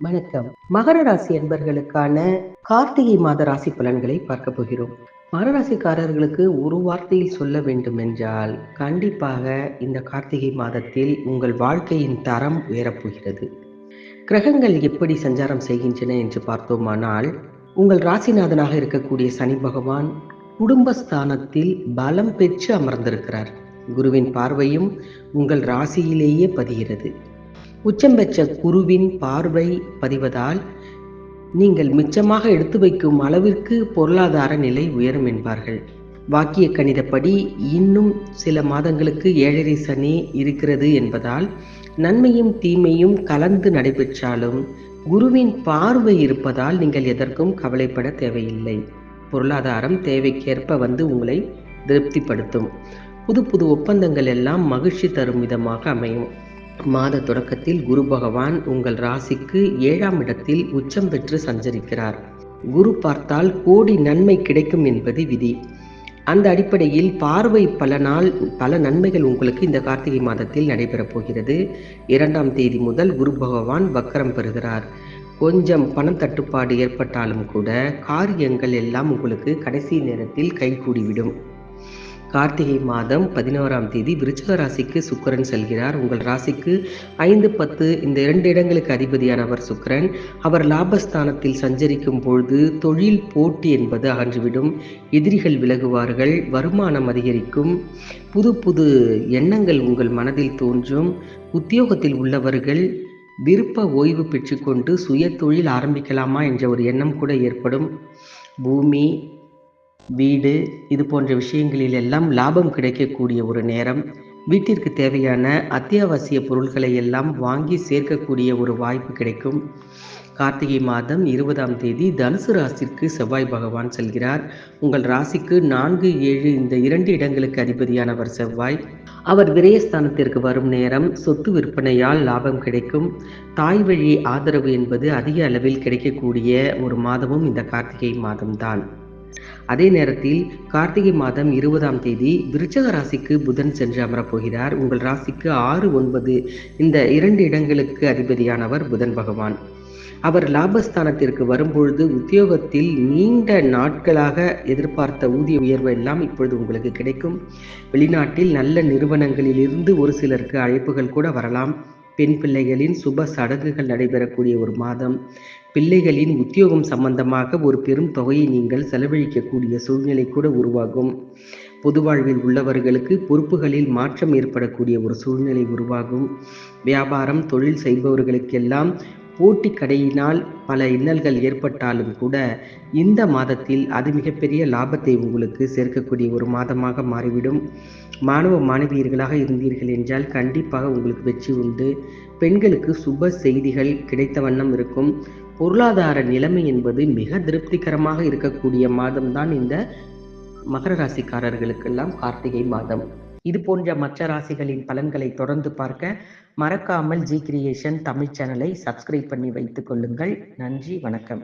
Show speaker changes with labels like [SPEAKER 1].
[SPEAKER 1] வணக்கம். மகர ராசி என்பர்களுக்கான கார்த்திகை மாத ராசி பலன்களை பார்க்க போகிறோம். மகர ராசிக்காரர்களுக்கு ஒரு வார்த்தையில் சொல்ல வேண்டும் என்றால், கண்டிப்பாக இந்த கார்த்திகை மாதத்தில் உங்கள் வாழ்க்கையின் தரம் உயரப்போகிறது. கிரகங்கள் எப்படி சஞ்சாரம் செய்கின்றன என்று பார்த்தோமானால், உங்கள் ராசிநாதனாக இருக்கக்கூடிய சனி பகவான் குடும்பஸ்தானத்தில் பலம் பெற்று அமர்ந்திருக்கிறார். குருவின் பார்வையும் உங்கள் ராசியிலேயே பதிகிறது. உச்சம் பெற்ற குருவின் பார்வை பதிவதால் நீங்கள் மிச்சமாக எடுத்து வைக்கும் அளவிற்கு பொருளாதார நிலை உயரும் என்பார்கள். வாக்கிய கணிதப்படி இன்னும் சில மாதங்களுக்கு 7.5 சனி இருக்கிறது என்பதால் நன்மையும் தீமையும் கலந்து நடைபெற்றாலும் குருவின் பார்வை இருப்பதால் நீங்கள் எதற்கும் கவலைப்பட தேவையில்லை. பொருளாதாரம் தேவைக்கேற்ப வந்து உங்களை திருப்திப்படுத்தும். புது புது ஒப்பந்தங்கள் எல்லாம் மகிழ்ச்சி தரும் விதமாக அமையும். மாத தொடக்கத்தில் குரு பகவான் உங்கள் ராசிக்கு 7ஆம் இடத்தில் உச்சம் பெற்று சஞ்சரிக்கிறார். குரு பார்த்தால் கோடி நன்மை கிடைக்கும் என்பது விதி. அந்த அடிப்படையில் பார்வை பலனால் பல நன்மைகள் உங்களுக்கு இந்த கார்த்திகை மாதத்தில் நடைபெறப் போகிறது. 2ஆம் தேதி முதல் குரு பகவான் வக்கரம் பெறுகிறார். கொஞ்சம் பணம் தட்டுப்பாடு ஏற்பட்டாலும் கூட காரியங்கள் எல்லாம் உங்களுக்கு கடைசி நேரத்தில் கைகூடிவிடும். கார்த்திகை மாதம் 11ஆம் தேதி விருச்சிக ராசிக்கு சுக்கிரன் செல்கிறார். உங்கள் ராசிக்கு 5, 10 இந்த 2 இடங்களுக்கு அதிபதியானவர் சுக்கிரன். அவர் லாபஸ்தானத்தில் சஞ்சரிக்கும் பொழுது தொழில் போட்டி என்பது அகன்றுவிடும். எதிரிகள் விலகுவார்கள். வருமானம் அதிகரிக்கும். புது புது எண்ணங்கள் உங்கள் மனதில் தோன்றும். உத்தியோகத்தில் உள்ளவர்கள் விருப்ப ஓய்வு பெற்றுக்கொண்டு சுய தொழில் ஆரம்பிக்கலாமா என்ற ஒரு எண்ணம் கூட ஏற்படும். பூமி, வீடு இது போன்ற விஷயங்களில் எல்லாம் லாபம் கிடைக்கக்கூடிய ஒரு நேரம். வீட்டிற்கு தேவையான அத்தியாவசிய பொருட்களை எல்லாம் வாங்கி சேர்க்கக்கூடிய ஒரு வாய்ப்பு கிடைக்கும். கார்த்திகை மாதம் 20ஆம் தேதி தனுசு ராசிக்கு செவ்வாய் பகவான் செல்கிறார். உங்கள் ராசிக்கு 4, 7 இந்த 2 இடங்களுக்கு அதிபதியானவர் செவ்வாய். அவர் விரயஸ்தானத்திற்கு வரும் நேரம் சொத்து விற்பனையால் லாபம் கிடைக்கும். தாய் வழி ஆதரவு என்பது அதிக அளவில் கிடைக்கக்கூடிய ஒரு மாதமும் இந்த கார்த்திகை மாதம்தான். அதே நேரத்தில் கார்த்திகை மாதம் 20ஆம் தேதி விருச்சிக ராசிக்கு புதன் சென்று அமரப்போகிறார். உங்கள் ராசிக்கு 6, 9 இந்த 2 இடங்களுக்கு அதிபதியானவர் புதன் பகவான். அவர் லாபஸ்தானத்திற்கு வரும்பொழுது உத்தியோகத்தில் நீண்ட நாட்களாக எதிர்பார்த்த ஊதிய உயர்வு எல்லாம் இப்பொழுது உங்களுக்கு கிடைக்கும். வெளிநாட்டில் நல்ல நிறுவனங்களில் இருந்து ஒரு சிலருக்கு அழைப்புகள் கூட வரலாம். பெண் பிள்ளைகளின் சுப சடங்குகள் நடைபெறக்கூடிய ஒரு மாதம். பிள்ளைகளின் உத்தியோகம் சம்பந்தமாக ஒரு பெரும் தொகையை நீங்கள் செலவழிக்கக்கூடிய சூழ்நிலை கூட உருவாகும். பொது வாழ்வில் உள்ளவர்களுக்கு பொறுப்புகளில் மாற்றம் ஏற்படக்கூடிய ஒரு சூழ்நிலை உருவாகும். வியாபாரம் தொழில் செய்பவர்களுக்கெல்லாம் போட்டி கடையினால் பல இன்னல்கள் ஏற்பட்டாலும் கூட இந்த மாதத்தில் அது மிகப்பெரிய லாபத்தை உங்களுக்கு சேர்க்கக்கூடிய ஒரு மாதமாக மாறிவிடும். மாணவ மாணவியர்களாக இருந்தீர்கள் என்றால் கண்டிப்பாக உங்களுக்கு வெற்றி உண்டு. பெண்களுக்கு சுப செய்திகள் கிடைத்த வண்ணம் இருக்கும். பொருளாதார நிலைமை என்பது மிக திருப்திகரமாக இருக்கக்கூடிய மாதம்தான் இந்த மகர ராசிக்காரர்களுக்கெல்லாம் கார்த்திகை மாதம். இது போன்ற மற்ற ராசிகளின் பலன்களை தொடர்ந்து பார்க்க மறக்காமல் ஜி கிரியேஷன் தமிழ் சேனலை சப்ஸ்கிரைப் பண்ணி வைத்துக் கொள்ளுங்கள். நன்றி, வணக்கம்.